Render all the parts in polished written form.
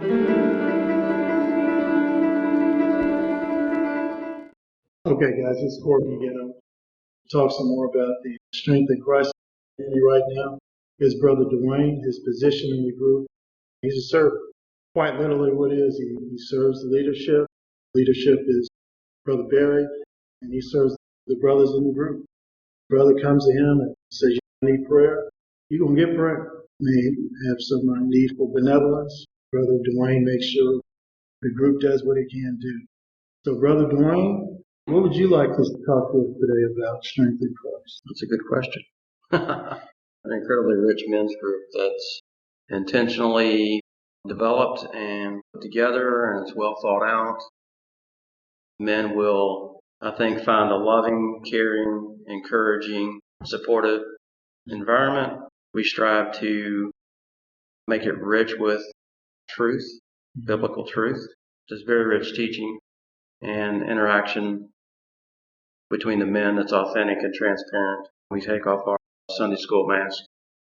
Okay, guys, it's Corbin again. I'll talk some more about the strength in Christ right now. His brother Dwayne, his position in the group, he's a servant. Quite literally what it is, he serves the leadership. Leadership is Brother Barry, and he serves the brothers in the group. Brother comes to him and says, "You need prayer?" You're going to get prayer. May have some need for benevolence. Brother Dwayne makes sure the group does what it can do. So, Brother Dwayne, what would you like us to talk with today about strength in Christ? That's a good question. An incredibly rich men's group that's intentionally developed and put together, and it's well thought out. Men will, I think, find a loving, caring, encouraging, supportive environment. We strive to make it rich with truth, biblical truth, just very rich teaching and interaction between the men that's authentic and transparent. We take off our Sunday school mask.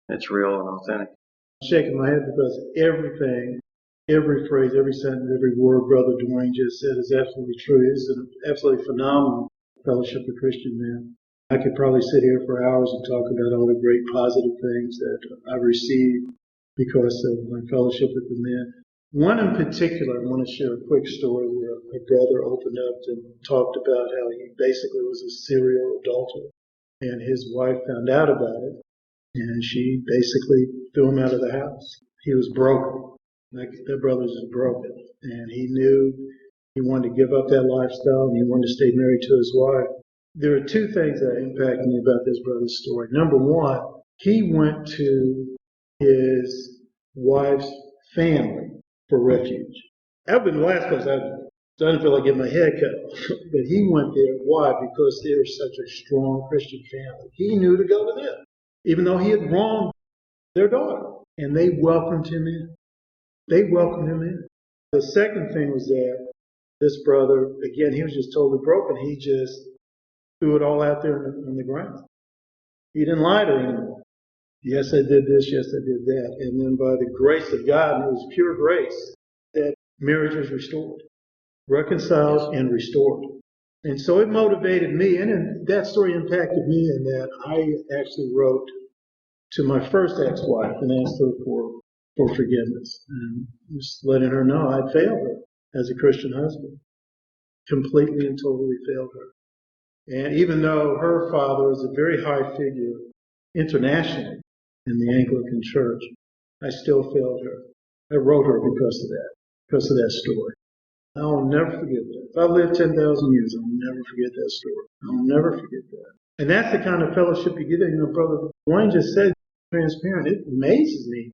It's real and authentic. I'm shaking my head because everything, every phrase, every sentence, every word Brother Dwayne just said is absolutely true. It is an absolutely phenomenal fellowship of Christian men. I could probably sit here for hours and talk about all the great positive things that I've received because of my fellowship with the men. One in particular, I want to share a quick story where a brother opened up and talked about how he basically was a serial adulterer, and his wife found out about it, and she basically threw him out of the house. He was broken. Like their brothers is broken, and he knew he wanted to give up that lifestyle, and he wanted to stay married to his wife. There are two things that impact me about this brother's story. Number one, he went to his wife's family for refuge. That would been the last place I didn't feel like getting my head cut off. But he went there. Why? Because they were such a strong Christian family. He knew to go to them, even though he had wronged their daughter. And they welcomed him in. They welcomed him in. The second thing was that this brother, again, he was just totally broken. He just threw it all out there on the ground. He didn't lie to her anymore. Yes, I did this. Yes, I did that. And then by the grace of God, and it was pure grace, that marriage was restored, reconciled and restored. And so it motivated me, and that story impacted me in that I actually wrote to my first ex-wife and asked her for forgiveness, and just letting her know I'd failed her as a Christian husband, completely and totally failed her. And even though her father is a very high figure internationally in the Anglican Church, I still failed her. I wrote her because of that story. I will never forget that. If I live 10,000 years, I'll never forget that story. I'll never forget that. And that's the kind of fellowship you get. Brother Dwayne just said, transparent. It amazes me,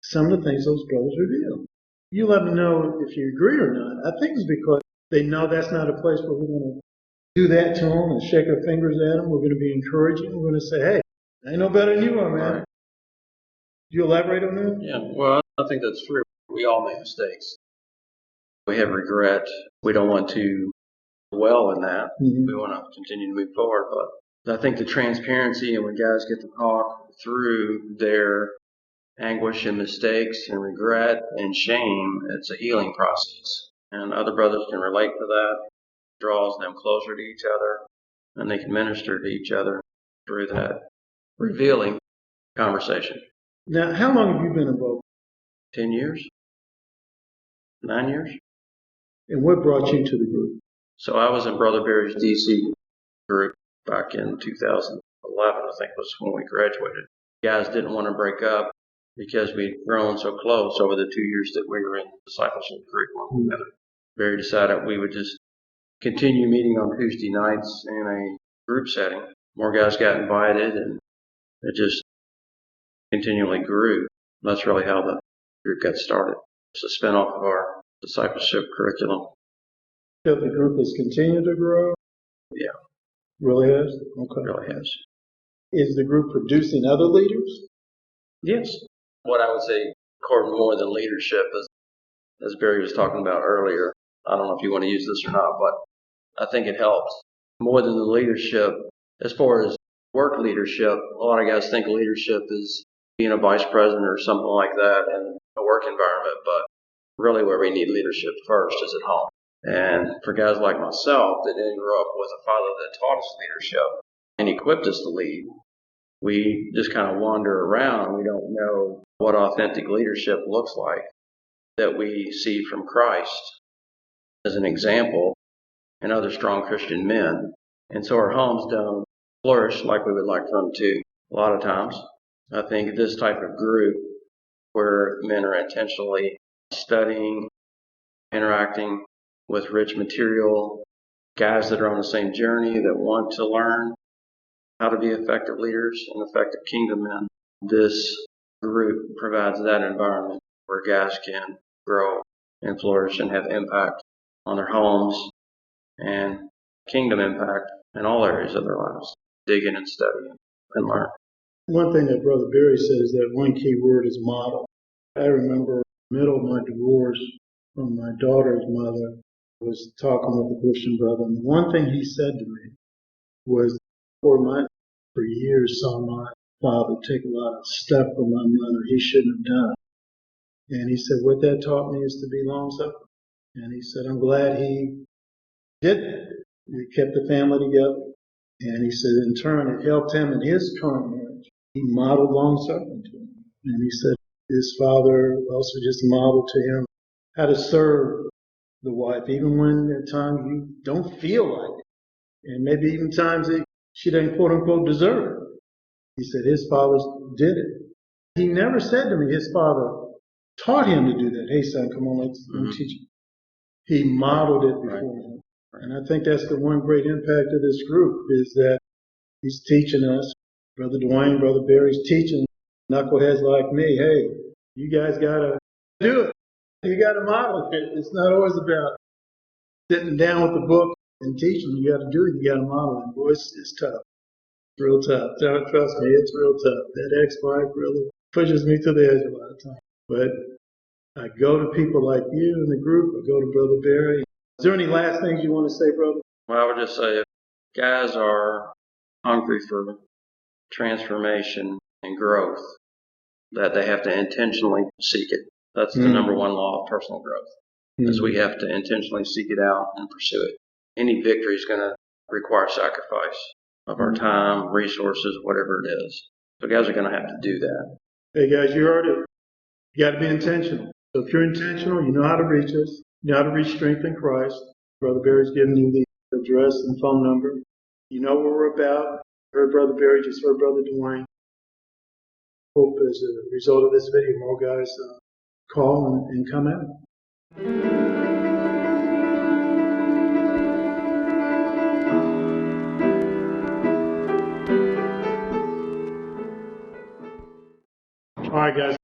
some of the things those brothers reveal. You let me know if you agree or not. I think it's because they know that's not a place where we're going to do that to them and shake our fingers at them. We're going to be encouraging. We're going to say, hey, I ain't no better than you are, man. Right. Do you elaborate on that? Yeah, well, I think that's true. We all make mistakes. We have regret. We don't want to dwell in that. Mm-hmm. We want to continue to move forward. But I think the transparency and when guys get to talk through their anguish and mistakes and regret and shame, it's a healing process. And other brothers can relate to that. It draws them closer to each other, and they can minister to each other through that revealing conversation. Now, how long have you been involved? 10 years? 9 years? And what brought you to the group? So I was in Brother Barry's DC group back in 2011, I think was when we graduated. Guys didn't want to break up because we'd grown so close over the 2 years that we were in discipleship curriculum together. Barry decided we would just continue meeting on Tuesday nights in a group setting. More guys got invited, and it just continually grew. That's really how the group got started. It's a spinoff of our discipleship curriculum. So the group has continued to grow? Yeah. Really has? Okay. Really has. Is the group producing other leaders? Yes. What I would say, Corbin, more than leadership is, as Barry was talking about earlier, I don't know if you want to use this or not, but I think it helps. More than the leadership, as far as work leadership, a lot of guys think leadership is being a vice president or something like that in a work environment, but really where we need leadership first is at home. And for guys like myself that didn't grow up with a father that taught us leadership and equipped us to lead, we just kind of wander around. We don't know what authentic leadership looks like that we see from Christ as an example and other strong Christian men. And so our homes don't flourish like we would like for them to. A lot of times, I think this type of group where men are intentionally studying, interacting with rich material, guys that are on the same journey that want to learn how to be effective leaders and effective kingdom men. This group provides that environment where guys can grow and flourish and have impact on their homes and kingdom impact in all areas of their lives. Dig in and study and learn. One thing that Brother Barry said is that one key word is model. I remember in the middle of my divorce from my daughter's mother, I was talking with a Christian brother, and the one thing he said to me was, for years saw my father take a lot of stuff from my mother he shouldn't have done. And he said, what that taught me is to be long-suffering. And he said, I'm glad he did that. He kept the family together. And he said, in turn, it helped him in his current marriage. He modeled long-suffering to him. And he said his father also just modeled to him how to serve the wife, even when at times you don't feel like it. And maybe even times that she didn't quote-unquote deserve it. He said his father did it. He never said to me his father taught him to do that. Hey, son, come on, let's teach you. He modeled it before him. And I think that's the one great impact of this group is that he's teaching us, Brother Dwayne, Brother Barry's teaching knuckleheads like me, hey, you guys got to do it. You got to model it. It's not always about sitting down with the book and teaching. You got to do it. You got to model it. Boy, it's tough. It's real tough. Trust me, it's real tough. That ex-wife really pushes me to the edge a lot of times. But I go to people like you in the group. I go to Brother Barry. Is there any last things you want to say, brother? Well, I would just say if guys are hungry for transformation and growth, that they have to intentionally seek it. That's the number one law of personal growth, is we have to intentionally seek it out and pursue it. Any victory is going to require sacrifice of our time, resources, whatever it is. So guys are going to have to do that. Hey, guys, you heard it. You got to be intentional. So if you're intentional, you know how to reach us. You know how to reach strength in Christ. Brother Barry's giving you the address and phone number. You know what we're about. Heard Brother Barry, just heard Brother Dwayne. Hope as a result of this video, more guys call and come out. All right, guys.